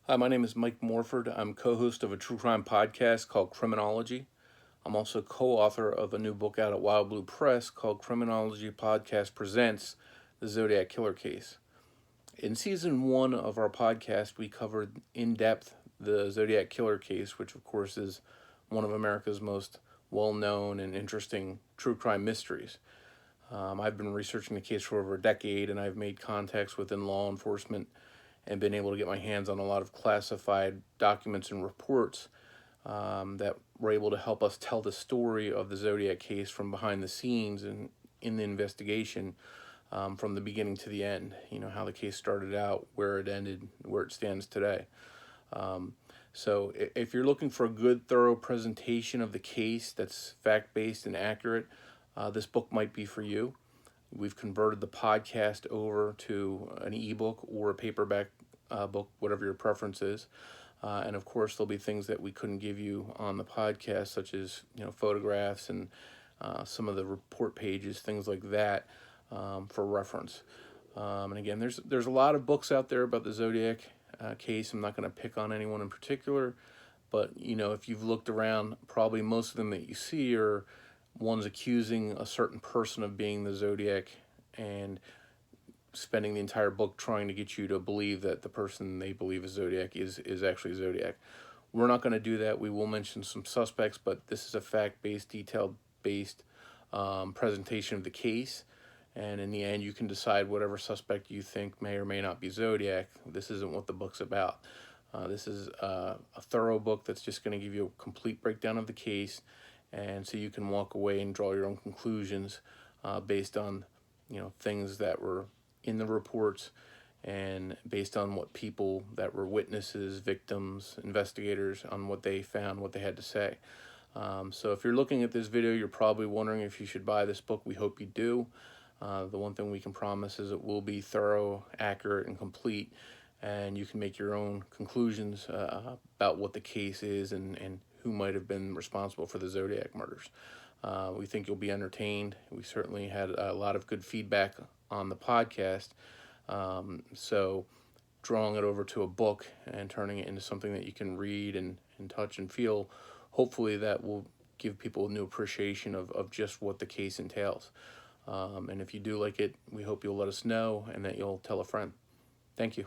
Hi, my name is Mike Morford. I'm co-host of a true crime podcast called Criminology. I'm also co-author of a new book out at WildBlue Press called Criminology Podcast Presents the Zodiac Killer Case. In season 1 of our podcast, we covered in depth the Zodiac Killer case, which of course is one of America's most well-known and interesting true crime mysteries. I've been researching the case for over a decade, and I've made contacts within law enforcement and been able to get my hands on a lot of classified documents and reports that were able to help us tell the story of the Zodiac case from behind the scenes and in the investigation, from the beginning to the end. You know, how the case started out, where it ended, where it stands today. So if you're looking for a good, thorough presentation of the case that's fact-based and accurate, this book might be for you. We've converted the podcast over to an ebook or a paperback book, whatever your preference is. And of course, there'll be things that we couldn't give you on the podcast, such as photographs and some of the report pages, things like that, for reference. And again, there's a lot of books out there about the Zodiac case. I'm not going to pick on anyone in particular, but if you've looked around, probably most of them that you see are one's accusing a certain person of being the Zodiac and spending the entire book trying to get you to believe that the person they believe is Zodiac is actually Zodiac. We're not going to do that. We will mention some suspects, but this is a fact-based, detailed-based presentation of the case. And in the end, you can decide whatever suspect you think may or may not be Zodiac. This isn't what the book's about. This is a thorough book that's just going to give you a complete breakdown of the case, and so you can walk away and draw your own conclusions based on things that were in the reports and based on what people that were witnesses, victims, investigators, on what they found, what they had to say. So if you're looking at this video, you're probably wondering if you should buy this book. We hope you do. The one thing we can promise is it will be thorough, accurate, and complete, and you can make your own conclusions about what the case is and who might have been responsible for the Zodiac murders. We think you'll be entertained. We certainly had a lot of good feedback on the podcast, so drawing it over to a book and turning it into something that you can read and touch and feel, hopefully that will give people a new appreciation of just what the case entails. And if you do like it, we hope you'll let us know and that you'll tell a friend. Thank you.